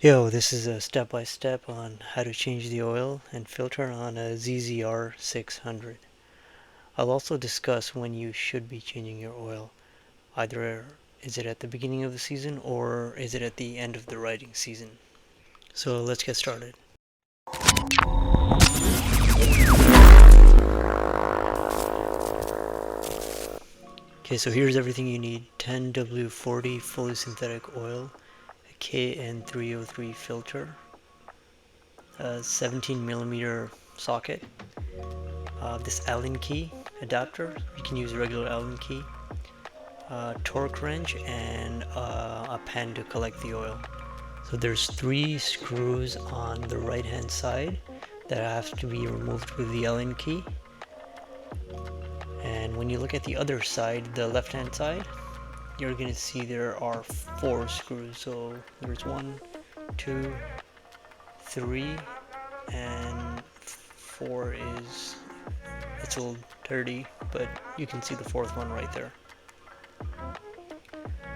Yo, this is a step-by-step on how to change the oil and filter on a ZZR600. I'll also discuss when you should be changing your oil. Either is it at the beginning of the season or is it at the end of the riding season? So let's get started. Okay, so here's everything you need. 10W40 fully synthetic oil, a KN303 filter, a 17mm socket, this Allen key adapter. You can use a regular Allen key, torque wrench, and a pan to collect the oil. So there's 3 screws on the right hand side that have to be removed with the Allen key. And when you look at the other side, the left hand side, you're gonna see there are 4 screws. So there's 1, 2, 3, and 4 is, it's a little dirty, but you can see the 4th one right there.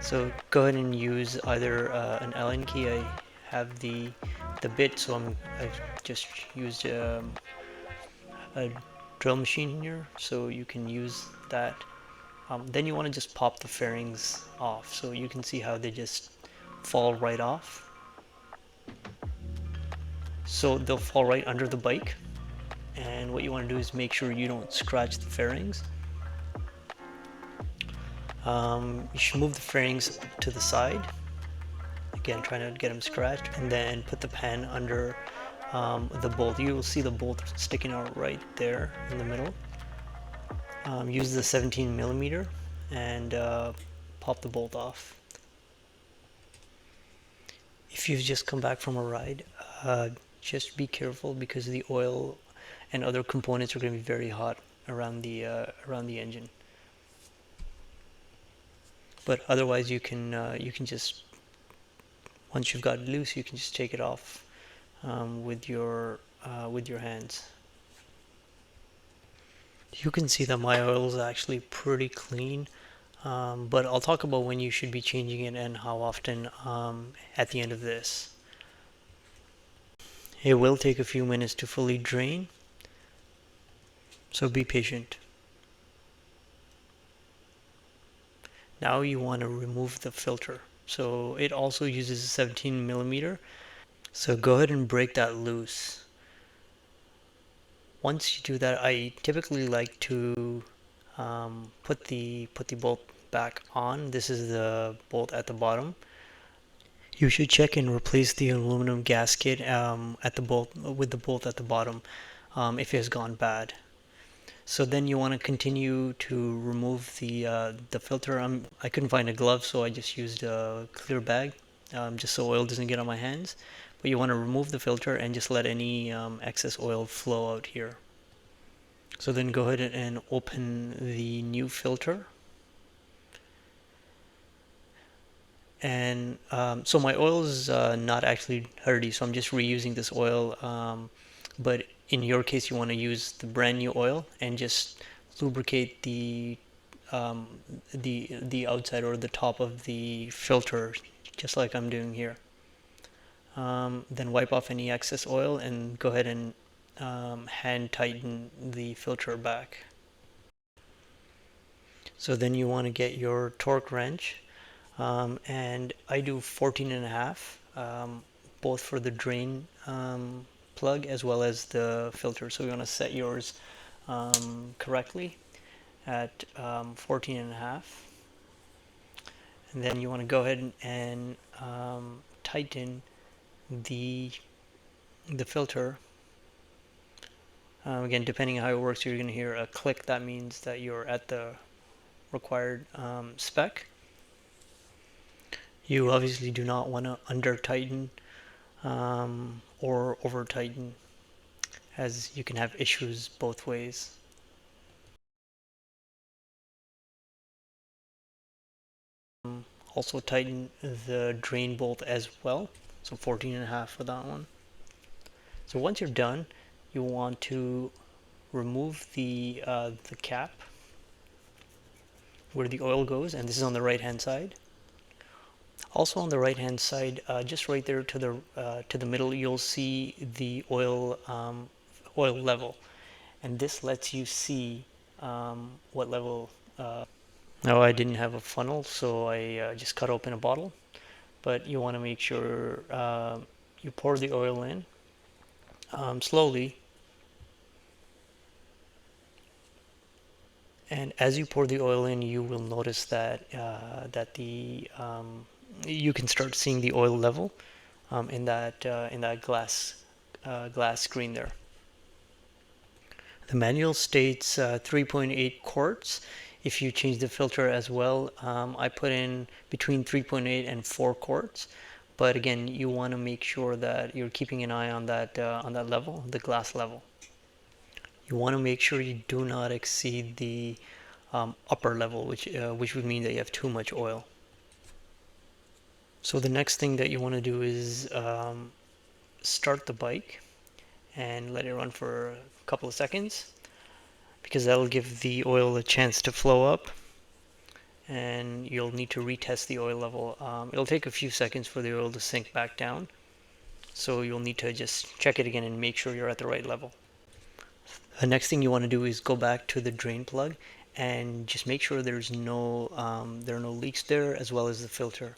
So go ahead and use either an Allen key. I have the bit, so I've just used a drill machine here, so you can use that. Then you want to just pop the fairings off, so you can see how they just fall right off. So they'll fall right under the bike, and what you want to do is make sure you don't scratch the fairings. You should move the fairings to the side. Again, trying to get them scratched, and then put the pen under the bolt. You will see the bolt sticking out right there in the middle. Use the 17mm and pop the bolt off. If you've just come back from a ride, just be careful because the oil and other components are going to be very hot around the engine. But otherwise, you can just, once you've got it loose, you can just take it off with your hands. You can see that my oil is actually pretty clean, but I'll talk about when you should be changing it and how often at the end of this. It will take a few minutes to fully drain, so be patient. Now you want to remove the filter. So it also uses a 17mm. So go ahead and break that loose. Once you do that, I typically like to put the bolt back on. This is the bolt at the bottom. You should check and replace the aluminum gasket at the bolt with the bolt at the bottom if it has gone bad. So then you want to continue to remove the filter. I couldn't find a glove, so I just used a clear bag, just so oil doesn't get on my hands. But you want to remove the filter and just let any excess oil flow out here. So then go ahead and open the new filter. And so my oil is not actually dirty, so I'm just reusing this oil. But in your case, you want to use the brand new oil and just lubricate the outside or the top of the filter, just like I'm doing here. Then wipe off any excess oil and go ahead and hand tighten the filter back. So then you want to get your torque wrench, and I do 14.5, both for the drain plug as well as the filter. So you want to set yours correctly at 14.5, and then you want to go ahead and tighten the filter. Again, depending on how it works, you're going to hear a click. That means that you're at the required spec. You obviously do not want to under tighten or over tighten, as you can have issues both ways. Also tighten the drain bolt as well, so 14.5 for that one. So once you're done, you want to remove the cap where the oil goes, and this is on the right hand side. Also on the right hand side, just right there to the middle, you'll see the oil level, and this lets you see what level. Now I didn't have a funnel, so I just cut open a bottle, but you want to make sure you pour the oil in slowly, and as you pour the oil in, you will notice that you can start seeing the oil level in that glass screen there. The manual states 3.8 quarts. If you change the filter as well, I put in between 3.8 and 4 quarts. But again, you want to make sure that you're keeping an eye on that level, the glass level. You want to make sure you do not exceed the upper level, which would mean that you have too much oil. So the next thing that you want to do is start the bike and let it run for a couple of seconds, because that'll give the oil a chance to flow up, and you'll need to retest the oil level. It'll take a few seconds for the oil to sink back down, so you'll need to just check it again and make sure you're at the right level. The next thing you want to do is go back to the drain plug and just make sure there are no leaks there, as well as the filter.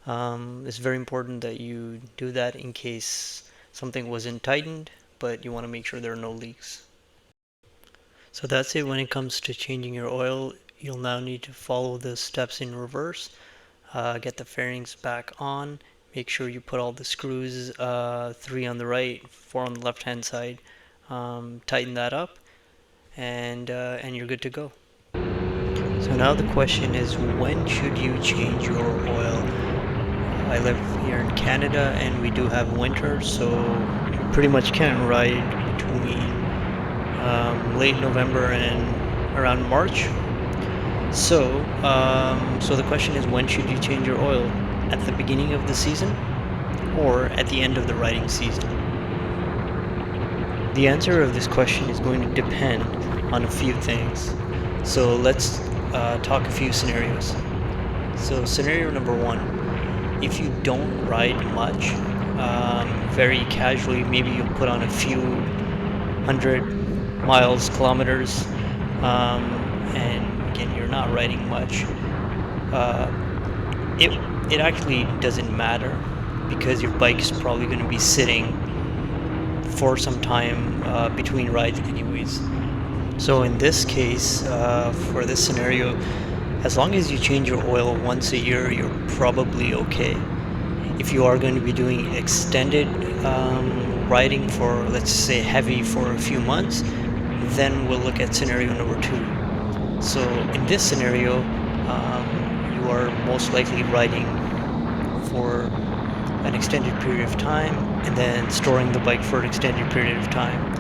It's very important that you do that in case something wasn't tightened, but you want to make sure there are no leaks. So that's it when it comes to changing your oil. You'll now need to follow the steps in reverse. Get the fairings back on. Make sure you put all the screws, 3 on the right, 4 on the left hand side. Tighten that up, and you're good to go. So now the question is, when should you change your oil? I live here in Canada and we do have winter, so you pretty much can't ride between late November and around March. So the question is, when should you change your oil? At the beginning of the season or at the end of the riding season? The answer of this question is going to depend on a few things. So let's talk a few scenarios. So scenario number 1, if you don't ride much, very casually, maybe you'll put on a few 100 miles, kilometers, and again, you're not riding much, it actually doesn't matter, because your bike is probably going to be sitting for some time between rides anyways. So in this case, for this scenario, as long as you change your oil once a year, you're probably okay. If you are going to be doing extended riding for, let's say, heavy for a few months, then we'll look at scenario number 2. So in this scenario, you are most likely riding for an extended period of time and then storing the bike for an extended period of time.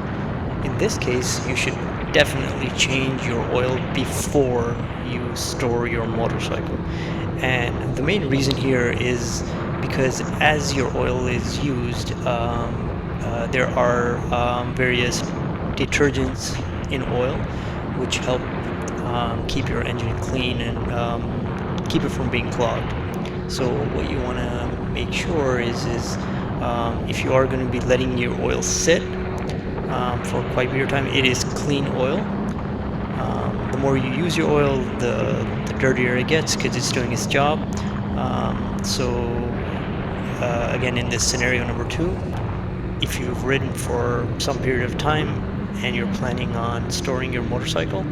In this case, you should definitely change your oil before you store your motorcycle. And the main reason here is because as your oil is used, there are various detergents in oil which help keep your engine clean and keep it from being clogged. So what you want to make sure is if you are going to be letting your oil sit for quite a period of time, it is clean oil. The more you use your oil, the dirtier it gets, because it's doing its job. Again, in this scenario number 2, if you've ridden for some period of time and you're planning on storing your motorcycle,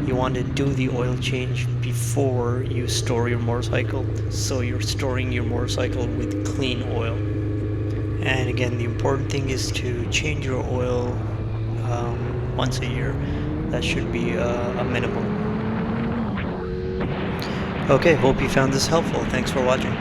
you want to do the oil change before you store your motorcycle, so you're storing your motorcycle with clean oil. And again, the important thing is to change your oil once a year. That should be a minimum. Okay, hope you found this helpful. Thanks for watching.